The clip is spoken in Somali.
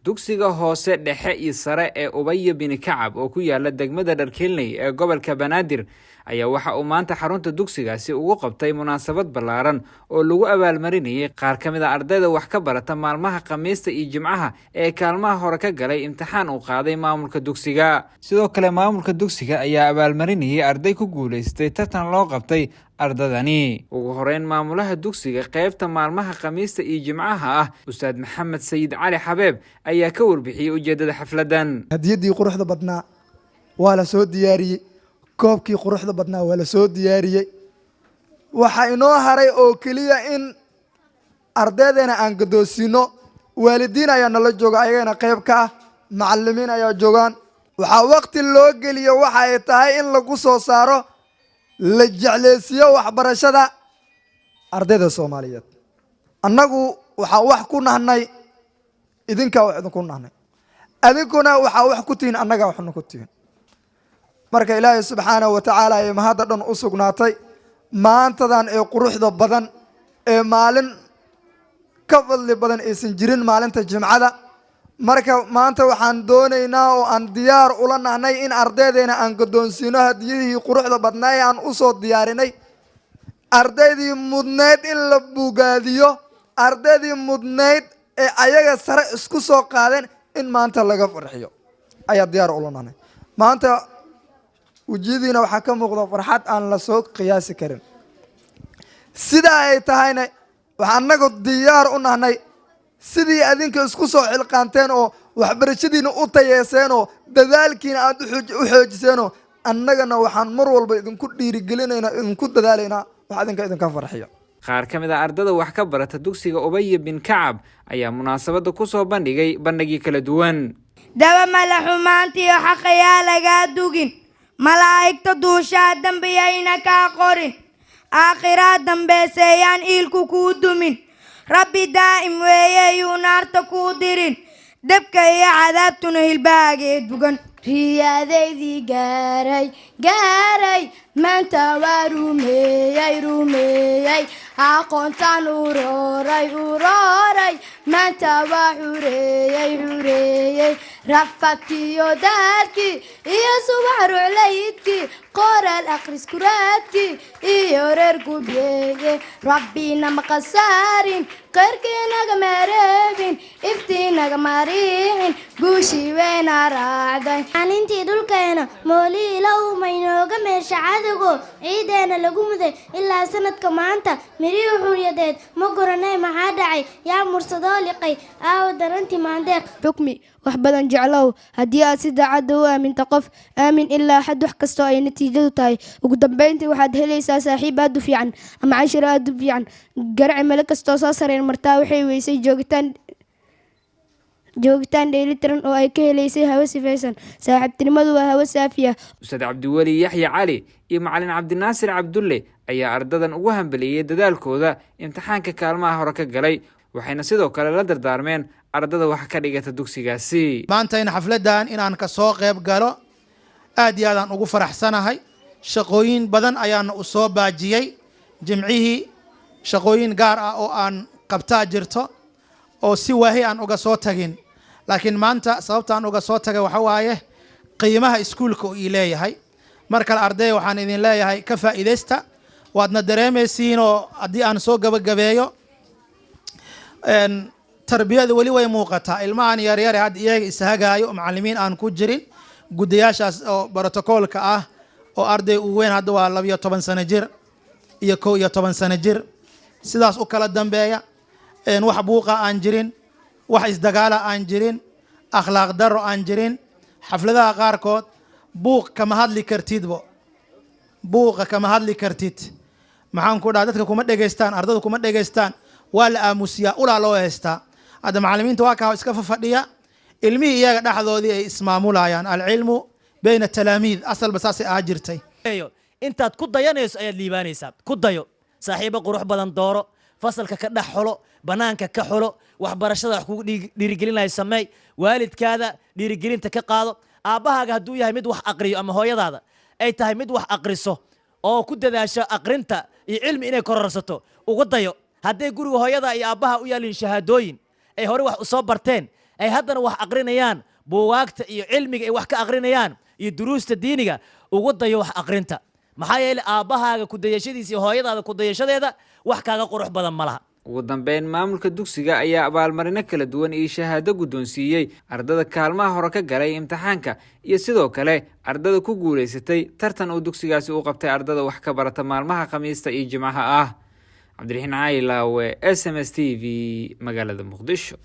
dugsiga hoose dhexe iyo sare ee Ubaya bin Kacab oo ku yaala degmada Dharkeelney ee gobolka Banaadir ayaa waxa uu maanta xarunta dugsigaasi ugu qabtay munaasabad ballaaran oo lagu abaalmarinayay qaar ka mid ah ardayda wax ka barata maalmaha Khamiista iyo Jimcaha ee kaalmaha hore ka galay imtixaan uu qaaday maamulka dugsiga. Sidoo kale maamulka dugsiga ayaa abaalmarinayay arday ku guuleystay tartan loo qabtay ardadani. Ugu horeyn maamulaha dugsiga qaybta maalmaha Khamiista iyo Jimcaha ah Ustaad Maxamed Sayid Cali Xabeeb ayaa ka warbixiyay ujeedada xafladan. hadiyadii quruxda badnaa waa la soo diyaariyay, koobkii quruxda badnaa waa la soo diyaariyay. waxa inoo haray oo kaliya in ardaydeena aan gadoosino. waalidiin ayaa nala jooga, ayagana qayb ka ah, macallimiin ayaa joogaan. waxaa waqti loo geliyo waxa ay tahay in lagu soo saaro la jecleysiyo waxbarashada ardayda Soomaaliyeed. annagu waxaa wax ku nahnay idinka wax idinku nahnay, adinkuna waxaa wax ku tihiin annaga waxna ku tihiin. marka Ilaahay subxaanahu wa tacaala ay mahad dhan u sugnaatay maantadan ee quruxda badan ee maalin ka fadli badan aysan jirin maalinta Jimcada. marka maanta waxaan doonaynaa oo aan diyaar ula nahnay in ardaydeena aan gadoonsino hadiyadii quruxda badnaa ee aan u soo diyaarinay. ardaydii mudneyd in la buugaadiyo, ardaydii mudneyd ee ayaga sare isku soo qaadeen in maanta laga farxiyo ayaa diyaar ula nahnay. maanta wajiyadiina waxaa ka muuqda farxad aan la soo qiyaasi karin. sidaa ay tahayna waxaan annagu diyaar u nahnay sidii adinka isku soo xilqaanteen oo waxbarashadiina u tayeeseen oo dadaalkiina aad u xoojiseen oo annagana waxaan mar walba idinku dhiirigelinaynaa, idinku dadaalaynaa wax idinka farxiyo. qaar ka mid ah ardada wax ka barata dugsiga Ubaya bin Kacab ayaa munaasabada ku soo bandhigay bandhigyo kala duwan. daba mala xumaantiyo xaqayaa lagaa dugin, malaa'igta duushaa dambiyayna kaa qorin, aakhiraa dambeysayaan iilku kuu dumin, rabbi daa'im weeye yuu naarta kuu dirin, dabka iyo cadaabtuna hilbaageed bugan. riyaadaydii gaaray maanta waa rumeeyey aqoontaan urooray maanta waa xureeyey rafadkiyo daalkii iyo subax ruclaydkii qoraal akhriskuraadkii iyo reer gubyeeye rabbina ma khasaarin qayrkii nagama reebin iftii nagama riixin guushii wayna raacday. maalintii dhulkeena moolii ilow maynooga meesha cadowgo ciideena lagu muday ilaa sanadka maanta mirihii xuriyadeed ma garanay maxaa dhacay yaa mursadoo liqay aawo darantii maandeeq xukmi wax badan jeclow haddii aad si daacadda u aaminta qof aamin ilaa xad wax kastoo ay natiijadu tahay. ugu dambeyntii waxaad helaysaa saaxiib aad u fiican ama cashir aad u fiican. garaci meel kastoo soo sareen martaa waxay weysay joogitaan dheelitiran oo ay ka helaysay hawo sifaysan. saaxiibtinimadu waa hawo saafi ah. Ustaad Cabdiweli Yaxya Cali iyo Macallin Cabdinaasir Cabdulle ayaa ardadan ugu hambaliyay dadaalkooda imtixaanka kaalmaha hore ka galay, waxayna sidoo kale la dardaarmeen ardada wax ka dhigata dugsigaasi. maanta in xafladan inaan ka soo qayb galo aad iyo aad aan ugu faraxsanahay. shaqooyin badan ayaan u soo baajiyay. jimcihii shaqooyin gaar ah oo aan qabtaa jirto oo si waahi aan uga soo tagin, laakiin maanta sababta aan uga soo tagay waxa waaye qiimaha iskuulka uu leeyahay. mar kale arday waxaan idin leeyahay ka faa'iideysta, waadna dareemaysiin oo haddii aan soo gabagabeeyo tarbiyada weli way muuqataa. ilmahan yaryar hadda iyaga ishagaayo macallimiin aan ku jirin, gudayaashaas oo brotokoolka ah oo arday uu weyn hadda waa 12 sano jir iyo 11 sano jir, sidaas u kala dambeeya. wax buuqa aan jirin, wax isdagaala aan jirin, akhlaaq daro aan jirin. xafladaha qaarkood buuq kama hadli kartidbo, buuqa kama hadli kartid. maxaan ku dhaha dadka kuma dhegaystaan, ardada kuma dhegaystaan, waa la aamusiyaa, ulaa loo haystaa. hadda macallimiinta waa kaa iska fadhiya, ilmihii iyaga dhexdoodii ay ismaamulayaan. alcilmu bayna talaamiid asalba saasay aa jirtay. intaad ku dayanayso ayaad liibaanaysaa. ku dayo saaxiibo qurux badan dooro, fasalka ka dhex xulo, banaanka ka xulo, waxbarashada wax kugu dhiirigelinayo sameey, waalidkaada dhiirigelinta ka qaado. aabbahaaga hadduu yahay mid wax aqriyo ama hooyadaada ay tahay mid wax aqriso oo ku dadaasho aqrinta iyo cilmi inay kororsato, ugu dayo. hadday guriga hooyada iyo aabbaha u yaalin shahaadooyin ay hore wax u soo barteen ay haddana wax aqrinayaan buugaagta iyo cilmiga ay wax ka aqrinayaan iyo duruusta diiniga ugu dayo wax aqrinta maxaa yeelay aabbahaaga ku dayashadiisa iyo hooyadaada ku dayashadeeda wax kaaga qurux badan ma laha ugu dambeyn maamulka dugsiga ayaa abaalmarino kala duwan iyo shahaado guddoonsiiyey ardada kaalmaha hore ka galay imtixaanka iyo sidoo kale ardada ku guulaysatay tartan uu dugsigaasi u qabtay ardada wax ka barata maalmaha khamiista iyo jimcaha ah cabdiraxiin caylaawe SMS TV magaalada muqdisho.